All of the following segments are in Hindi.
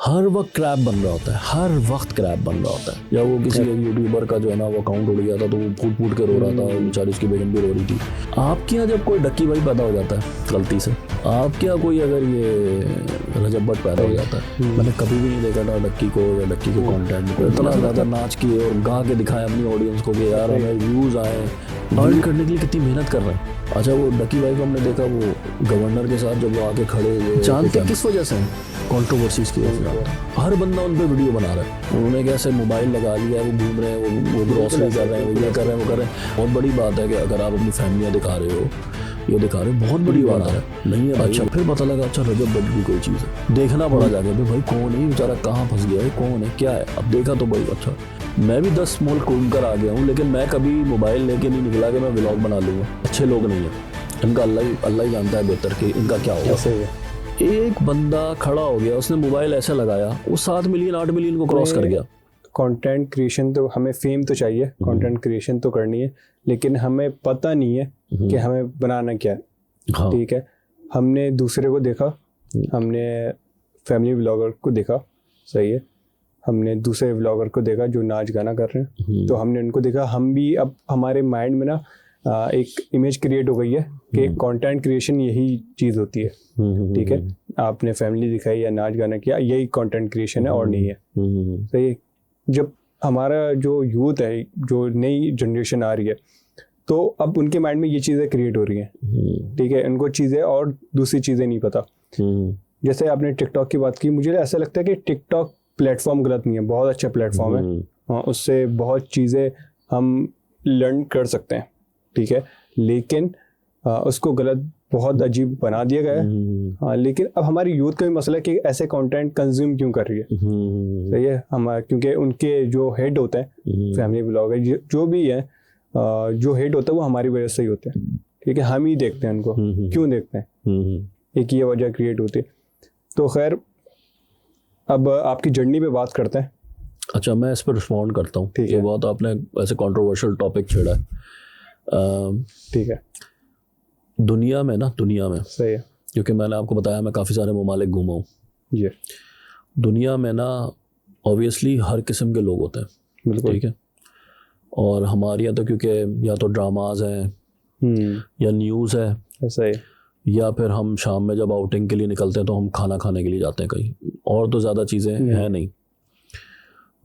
हर वक्त क्रैप बन रहा होता है, हर वक्त क्रैप बन रहा होता है। या वो किसी यूट्यूबर का जो है ना वो अकाउंट उड़ गया था तो वो फूट फूट के रो रहा था, बेचारी उसकी बेगम भी रो रही थी। आपके यहाँ जब कोई डक्की भाई पैदा हो जाता है गलती से, आपके यहाँ कोई अगर ये रजब भट्ट पैदा हो जाता है, मैंने कभी भी नहीं देखा था डक्की को या डक्की के कंटेंट को इतना ज़्यादा नाच किए और गा के दिखाया अपनी ऑडियंस को कि यार हमें व्यूज़ आए, अर्न करने के लिए कितनी मेहनत कर रहे हैं। अच्छा वो डक्की भाई को हमने देखा वो गवर्नर के साथ जब वो आके खड़े हुए, जानते किस वजह से कंट्रोवर्सीज की वजह से, हर बंदा उन पे वीडियो बना रहा है। उन्होंने कैसे मोबाइल लगा लिया, वो घूम रहे हैं, वो ग्रॉसरी कर रहे हैं, वो ये कर रहे हैं, वो कर रहे हैं। बहुत बड़ी बात है कि अगर आप अपनी फैमिलियाँ दिखा रहे हो, ये दिखा रहे हो, बहुत बड़ी बात है। नहीं है भाई। अच्छा फिर पता लगा अच्छा रजब भट्ट की कोई चीज़ है, देखना पड़ा जाके भाई कौन है बेचारा, कहाँ फंस गया है, कौन है, क्या है। अब देखा तो भाई अच्छा मैं भी 10 मोल घूम कर आ गया हूँ, लेकिन मैं कभी मोबाइल लेके नहीं निकला कि मैं व्लॉग बना लूँगा। अच्छे लोग नहीं है, इनका अल्लाह ही जानता है बेहतर कि इनका क्या होगा। एक बंदा खड़ा हो गया, उसने मोबाइल ऐसे लगाया, वो 7 मिलियन 8 मिलियन को क्रॉस कर गया। कंटेंट क्रिएशन तो हमें फेम तो चाहिए, कंटेंट क्रिएशन तो करनी है, लेकिन हमें पता नहीं है कि हमें बनाना क्या है। हाँ। ठीक है, हमने दूसरे को देखा, हमने फैमिली व्लॉगर को देखा, सही है, हमने दूसरे व्लॉगर को देखा जो नाच गाना कर रहे हैं, तो हमने उनको देखा। हम भी अब हमारे माइंड में ना एक इमेज क्रिएट हो गई है कि कंटेंट क्रिएशन यही चीज़ होती है। ठीक है, आपने फैमिली दिखाई या नाच गाना किया, यही कंटेंट क्रिएशन है और नहीं है। सही। जब हमारा जो यूथ है, जो नई जनरेशन आ रही है, तो अब उनके माइंड में ये चीज़ें क्रिएट हो रही हैं। ठीक है, उनको चीज़ें और दूसरी चीज़ें नहीं पता। जैसे आपने टिकटॉक की बात की, मुझे ऐसा लगता है कि टिकटॉक प्लेटफॉर्म गलत नहीं है, बहुत अच्छा प्लेटफॉर्म है। हाँ, उससे बहुत चीज़ें हम लर्न कर सकते हैं। ठीक है, लेकिन उसको गलत बहुत अजीब बना दिया गया है। हाँ, लेकिन अब हमारी यूथ का भी मसला है कि ऐसे कंटेंट कंज्यूम क्यों कर रही है। सही है, हमारे क्योंकि उनके जो हेड होते हैं, फैमिली ब्लॉगर जो भी है, जो हेड होता है वो हमारी वजह से ही होते हैं। ठीक है, हम ही देखते हैं उनको, क्यों देखते हैं, एक ये वजह क्रिएट होती है। तो खैर अब आपकी जर्नी पे बात करते हैं। अच्छा मैं इस पर रिस्पॉन्ड करता हूँ। ये बहुत आपने ऐसे कंट्रोवर्शियल टॉपिक छेड़ा है। ठीक है, दुनिया में सही है, क्योंकि मैंने आपको बताया मैं काफ़ी सारे ममालिक घूमा हूँ। जी, दुनिया में ना ऑब्वियसली हर किस्म के लोग होते हैं। बिल्कुल। ठीक है, और हमारे यहाँ तो क्योंकि या तो ड्रामाज हैं या न्यूज़ है, ऐसा ही, या फिर हम शाम में जब आउटिंग के लिए निकलते हैं तो हम खाना खाने के लिए जाते हैं कहीं, और तो ज़्यादा चीज़ें हैं नहीं।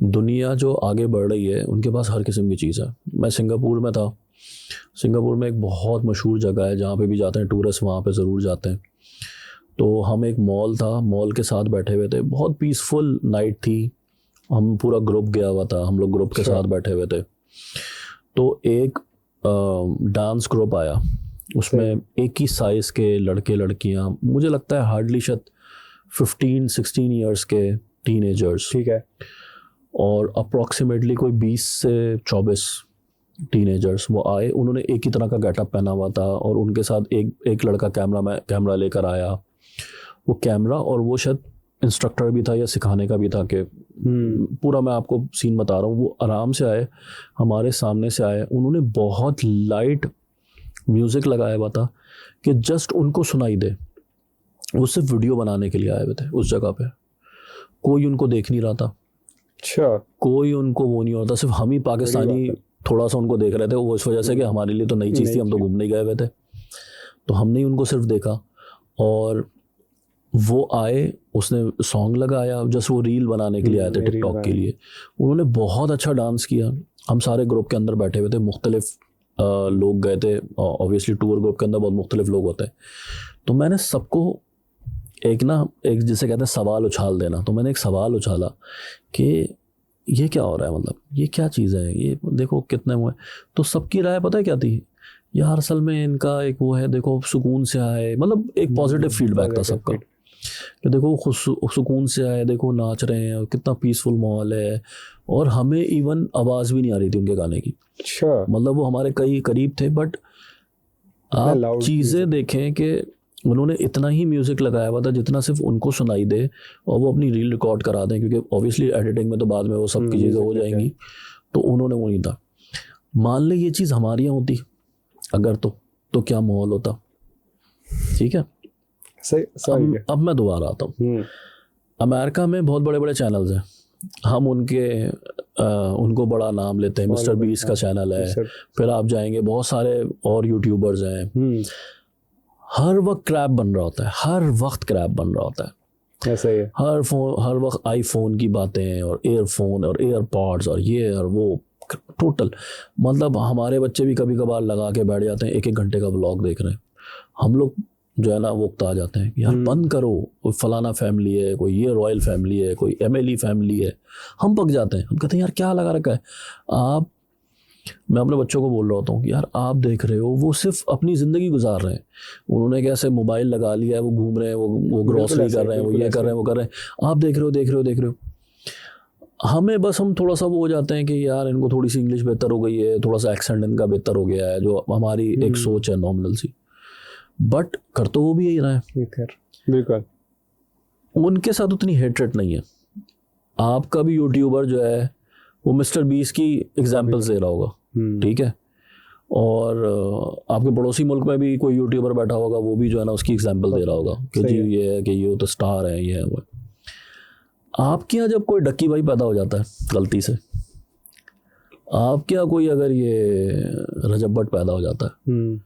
दुनिया जो आगे बढ़ रही है उनके पास हर किस्म की चीज़ है। मैं सिंगापुर में था, सिंगापुर में एक बहुत मशहूर जगह है जहाँ पे भी जाते हैं टूरिस्ट, वहाँ पे ज़रूर जाते हैं। तो हम एक मॉल था, मॉल के साथ बैठे हुए थे, बहुत पीसफुल नाइट थी, हम पूरा ग्रुप गया हुआ था, हम लोग ग्रुप के साथ बैठे हुए थे। तो एक डांस ग्रुप आया, उसमें एक ही साइज़ के लड़के लड़कियाँ, मुझे लगता है हार्डली शायद 15-16 ईयर्स के टीनेजर्स। ठीक है, और अप्रॉक्सीमेटली कोई 20 से 24 टीनेजर्स वो आए। उन्होंने एक ही तरह का गेटअप पहना हुआ था और उनके साथ एक लड़का कैमरा लेकर आया। वो कैमरा, और वो शायद इंस्ट्रक्टर भी था या सिखाने का भी था कि पूरा मैं आपको सीन बता रहा हूँ। वो आराम से आए, हमारे सामने से आए, उन्होंने बहुत लाइट म्यूज़िक लगाया हुआ था कि जस्ट उनको सुनाई दे। वो सिर्फ वीडियो बनाने के लिए आए हुए थे उस जगह पे, कोई उनको देख नहीं रहा था। अच्छा, कोई उनको वो नहीं होता, सिर्फ हम ही पाकिस्तानी थोड़ा सा उनको देख रहे थे। वो इस वजह से कि हमारे लिए तो नई चीज़ थी, हम तो घूमने गए हुए थे, तो हमने ही उनको सिर्फ देखा। और वो आए, उसने सॉन्ग लगाया, जस्ट वो रील बनाने के लिए आए थे टिकटॉक के लिए। उन्होंने बहुत अच्छा डांस किया। हम सारे ग्रुप के अंदर बैठे हुए थे, मुख्तलिफ लोग गए थे, ऑब्वियसली टूर ग्रुप के अंदर बहुत मुख्तलिफ लोग होते हैं। तो मैंने सबको एक जिसे कहते हैं सवाल उछाल देना, तो मैंने एक सवाल उछाला कि ये क्या हो रहा है, मतलब ये क्या चीज़ है, ये देखो कितने वो है। तो सबकी राय पता है क्या थी, यार असल में इनका एक वो है, देखो सुकून से आए, मतलब एक पॉजिटिव फीडबैक था सबका कि देखो सुकून से आए, देखो नाच रहे हैं, कितना पीसफुल माहौल है। और हमें इवन आवाज़ भी नहीं आ रही थी उनके गाने की। अच्छा, मतलब वो हमारे कई करीब थे, बट आप चीज़ें देखें कि उन्होंने इतना ही म्यूज़िक लगाया हुआ था जितना सिर्फ उनको सुनाई दे, और वो अपनी रील रिकॉर्ड करा दें, क्योंकि ऑब्वियसली एडिटिंग में तो बाद में वो सब की चीज़ें हो जाएंगी। तो उन्होंने वो नहीं था। मान ले ये चीज़ हमारे यहाँ होती अगर, तो क्या माहौल होता। ठीक है, सही। अब मैं दोबारा आता हूँ। अमेरिका में बहुत बड़े बड़े चैनल्स हैं, हम उनको बड़ा नाम लेते हैं, मिस्टर बीस्ट का चैनल है, फिर आप जाएंगे बहुत सारे और यूट्यूबर्स हैं, हर वक्त क्रैप बन रहा होता है, हर वक्त क्रैप बन रहा होता है, ऐसा ही है। हर वक्त आईफोन की बातें और एयरफोन और एयरपॉड्स और ये और वो, टोटल मतलब हमारे बच्चे भी कभी कभार लगा के बैठ जाते हैं, 1-1 घंटे का व्लॉग देख रहे हैं, हम लोग जो है ना वो उकता जाते हैं कि यार बंद करो, कोई फलाना फैमिली है, कोई ये रॉयल फैमिली है, कोई एमएलई फैमिली है, हम पक जाते हैं, हम कहते हैं यार क्या लगा रखा है आप। मैं अपने बच्चों को बोल रहा होता हूँ कि यार आप देख रहे हो वो सिर्फ अपनी ज़िंदगी गुजार रहे हैं, उन्होंने कैसे मोबाइल लगा लिया है, वो घूम रहे हैं, वो ग्रॉसरी कर रहे हैं, वो ये कर रहे हैं, वो कर रहे हैं, आप देख रहे हो। हमें बस हम थोड़ा सा वो हो जाते हैं कि यार इनको थोड़ी सी इंग्लिश बेहतर हो गई है, थोड़ा सा एक्सेंट इनका बेहतर हो गया है, जो हमारी एक सोच है नॉर्मल सी, बट कर तो वो भी यही रहा है। बिल्कुल उनके साथ उतनी हेटरेट नहीं है। आपका भी यूट्यूबर जो है वो मिस्टर बीस्ट की एग्जाम्पल्स दे रहा होगा, ठीक है, और आपके पड़ोसी मुल्क में भी कोई यूट्यूबर बैठा होगा, वो भी जो है ना उसकी एग्जाम्पल दे रहा होगा कि जी ये है कि ये तो स्टार है, ये है वो। आपके यहाँ जब कोई डक्की भाई पैदा हो जाता है गलती से, आपके यहाँ कोई अगर ये रजब भट्ट पैदा हो जाता है,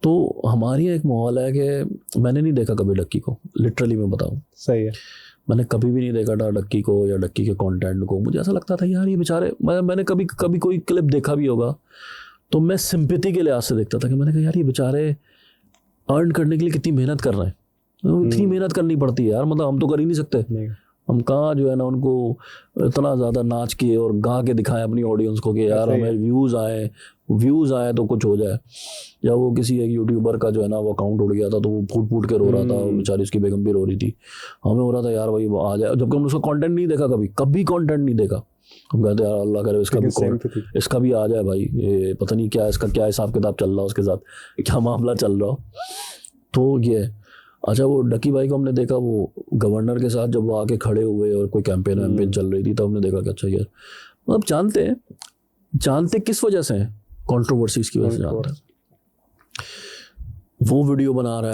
तो हमारे यहाँ एक माहौल है कि मैंने नहीं देखा कभी डक्की को, लिटरली मैं बताऊँ, सही है, मैंने कभी भी नहीं देखा था डक्की को या डक्की के कंटेंट को। मुझे ऐसा लगता था यार ये बेचारे, मैंने कभी कोई क्लिप देखा भी होगा तो मैं सिंपैथी के लिहाज से देखता था कि मैंने कहा यार ये बेचारे अर्न करने के लिए कितनी मेहनत कर रहे हैं, इतनी मेहनत करनी पड़ती है यार, मतलब हम तो कर ही नहीं सकते, हम कहाँ जो है ना उनको इतना ज़्यादा नाच के और गा के दिखाएं अपनी ऑडियंस को कि यार हमें व्यूज़ आए तो कुछ हो जाए। या वो किसी एक यूट्यूबर का जो है ना वो अकाउंट उड़ गया था तो वो फूट के रो रहा था, बेचारी उसकी बेगम भी रो रही थी, हमें हो रहा था यार भाई वो आ जाए, जबकि हमने उसका कंटेंट नहीं देखा, कभी कंटेंट नहीं देखा। हम कहते यार अल्लाह करे इसका भी आ जाए भाई, ये पता नहीं क्या इसका क्या हिसाब किताब चल रहा, उसके साथ क्या मामला चल रहा। तो ये अच्छा, वो डक्की भाई को हमने देखा वो गवर्नर के साथ जब वो आके खड़े हुए और कोई कैंपेन चल रही थी, तो हमने देखा कि अच्छा यार मतलब जानते किस वजह से हैं, कंट्रोवर्सीज की वजह से जानते हैं। वो वीडियो बना रहा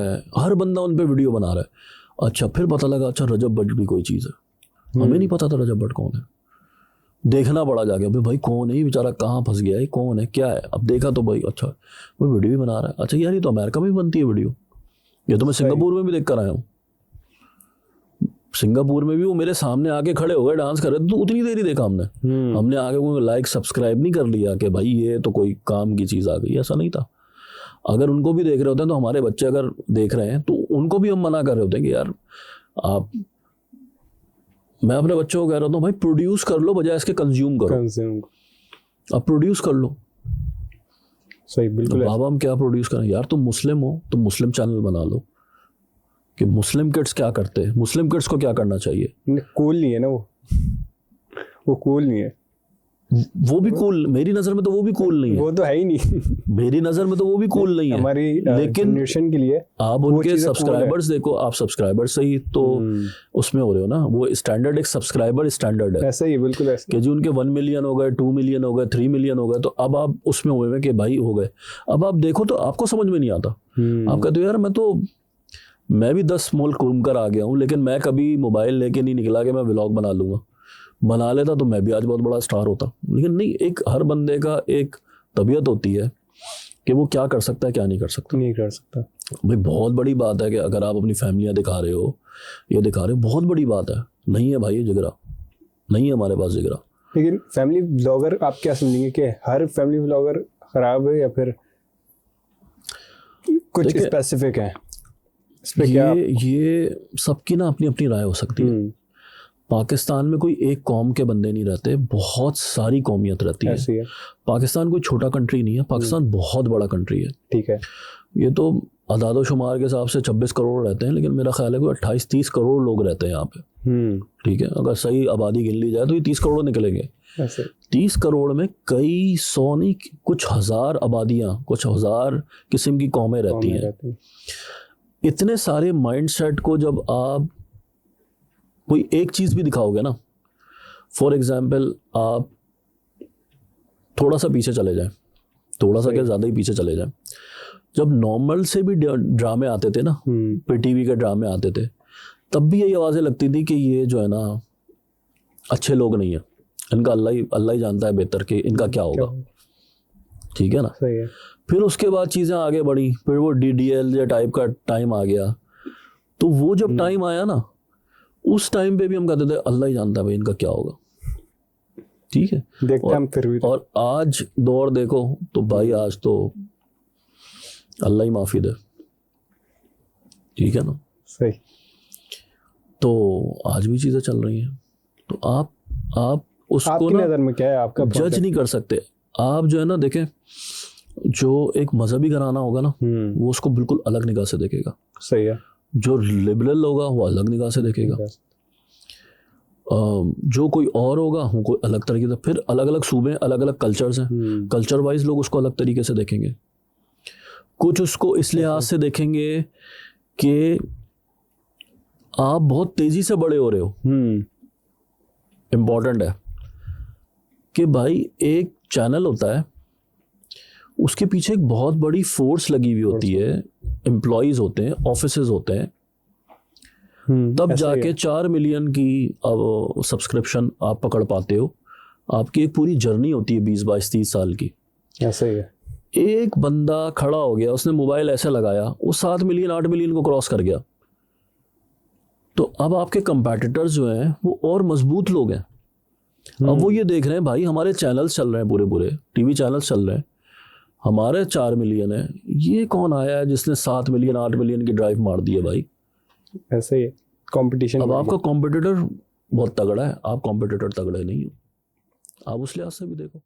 है, हर बंदा उन पे वीडियो बना रहा है। अच्छा फिर पता लगा अच्छा रजब भट्ट भी कोई चीज़ है, हमें नहीं पता था रजब भट्ट कौन है, देखना पड़ा जाके भाई कौन है ये बेचारा, कहाँ फंस गया है, कौन है, क्या है। अब देखा तो भाई अच्छा वो वीडियो भी बना रहा है, अच्छा यार ये तो अमेरिका में भी बनती है वीडियो, ये तो मैं सिंगापुर में भी देख कर आया हूँ, सिंगापुर में भी वो मेरे सामने आके खड़े हो गए डांस कर रहे थे, तो उतनी देर ही देखा हमने आगे कोई लाइक सब्सक्राइब नहीं कर लिया कि भाई ये तो कोई काम की चीज़ आ गई, ऐसा नहीं था। अगर उनको भी देख रहे होते हैं तो हमारे बच्चे अगर देख रहे हैं तो उनको भी हम मना कर रहे होते हैं कि यार आप, मैं अपने बच्चों को कह रहा हूँ भाई प्रोड्यूस कर लो बजाय इसके कंज्यूम करो, आप प्रोड्यूस कर लो। सही, बिल्कुल। तो बाबा हम क्या प्रोड्यूस करें यार, तुम मुस्लिम हो तो मुस्लिम चैनल बना लो कि मुस्लिम किड्स क्या करते हैं, मुस्लिम किड्स को क्या करना चाहिए। कूल नहीं है ना वो कूल नहीं है, वो भी कूल, मेरी नज़र में तो वो भी कूल नहीं है, वो तो है ही नहीं मेरी नज़र में तो वो भी कूल नहीं है हमारी लेकिन जनरेशन के लिए। आप उनके सब्सक्राइबर्स देखो, आप सब्सक्राइबर्स सही तो उसमें हो रहे हो ना, वो स्टैंडर्ड एक सब्सक्राइबर स्टैंडर्ड है, ऐसा ही बिल्कुल ऐसा कि जो उनके 1 मिलियन हो गए, 2 मिलियन हो गए, 3 मिलियन हो गए, तो अब आप उसमें हुए कि भाई हो गए। अब आप देखो तो आपको समझ में नहीं आता, आप कहते हो यार मैं भी 10 मुल्क घूम कर आ गया हूँ, लेकिन मैं कभी मोबाइल लेके नहीं निकला कि मैं व्लॉग बना लूंगा, बना लेता तो मैं भी आज बहुत बड़ा स्टार होता। लेकिन नहीं, एक हर बंदे का एक तबीयत होती है कि वो क्या कर सकता है क्या नहीं कर सकता। भाई बहुत बड़ी बात है कि अगर आप अपनी फैमिलियाँ दिखा रहे हो, ये दिखा रहे हो, बहुत बड़ी बात है। नहीं है भाई ये जिगरा, नहीं है हमारे पास जिगरा। लेकिन फैमिली व्लॉगर आप क्या समझेंगे कि हर फैमिली व्लॉगर खराब है या फिर कुछ स्पेसिफिक है? ये सबकी ना अपनी अपनी राय हो सकती है। पाकिस्तान में कोई एक कौम के बंदे नहीं रहते, बहुत सारी कौमियत रहती है। पाकिस्तान कोई छोटा कंट्री नहीं है, पाकिस्तान बहुत बड़ा कंट्री है। ठीक है, ये तो अदादो शुमार के हिसाब से 26 करोड़ रहते हैं, लेकिन मेरा ख्याल है कोई 28-30 करोड़ लोग रहते हैं यहाँ पे। ठीक है, अगर सही आबादी गिन ली जाए तो ये 30 करोड़ निकलेंगे। 30 करोड़ में कई सौ नहीं, कुछ हज़ार आबादियाँ, कुछ हज़ार किस्म की कौमें रहती हैं। इतने सारे माइंडसेट को जब आप कोई एक चीज़ भी दिखाओगे ना, फॉर एग्जाम्पल आप थोड़ा सा पीछे चले जाएं, थोड़ा सा क्या ज़्यादा ही पीछे चले जाएं, जब नॉर्मल से भी ड्रामे आते थे ना, पे टीवी के ड्रामे आते थे, तब भी यही आवाज़ें लगती थी कि ये जो है ना अच्छे लोग नहीं है, इनका अल्लाह ही जानता है बेहतर कि इनका क्या होगा। ठीक है ना। सही है। फिर उसके बाद चीज़ें आगे बढ़ी, फिर वो DDL टाइप का टाइम आ गया। तो वो जब टाइम आया ना, उस टाइम पे भी हम कहते थे अल्लाह ही जानता है भाई इनका क्या होगा। ठीक है। देखते हम फिर भी। और आज दौर देखो तो भाई आज तो अल्लाह ही माफी दे। ठीक है ना। सही। तो आज भी चीजें चल रही हैं। तो आप उसको आपकी ना नजर में क्या है आपका जज नहीं कर सकते। आप जो है ना देखें, जो एक मजहबी घराना होगा ना वो उसको बिल्कुल अलग निगाह से देखेगा। सही है। जो लिबरल होगा वो अलग निगाह से देखेगा। जो कोई और होगा वो कोई अलग तरीके से। फिर अलग अलग सूबे, अलग अलग कल्चर्स हैं, कल्चर वाइज लोग उसको अलग तरीके से देखेंगे। कुछ उसको इस लिहाज से देखेंगे कि आप बहुत तेजी से बड़े हो रहे हो। इम्पोर्टेंट है कि भाई एक चैनल होता है, उसके पीछे एक बहुत बड़ी फोर्स लगी हुई होती है, एम्प्लॉयज होते हैं, ऑफिसेज होते हैं, तब जाके 4 मिलियन की अब सब्सक्रिप्शन आप पकड़ पाते हो। आपकी एक पूरी जर्नी होती है 20, 22, 30 साल की। ऐसा ही है। एक बंदा खड़ा हो गया, उसने मोबाइल ऐसे लगाया, वो 7 मिलियन 8 मिलियन को क्रॉस कर गया। तो अब आपके कंपेटिटर्स जो हैं वो और मजबूत लोग हैं। अब वो ये देख रहे हैं भाई हमारे चैनल्स चल रहे हैं, पूरे टीवी चैनल्स चल रहे हैं, हमारे 4 मिलियन है, ये कौन आया है जिसने 7 मिलियन 8 मिलियन की ड्राइव मार दी है भाई। ऐसे ही कंपटीशन। अब आपका कॉम्पिटिटर बहुत तगड़ा है, आप कॉम्पिटिटर तगड़े नहीं हो। आप उस लिहाज से भी देखो।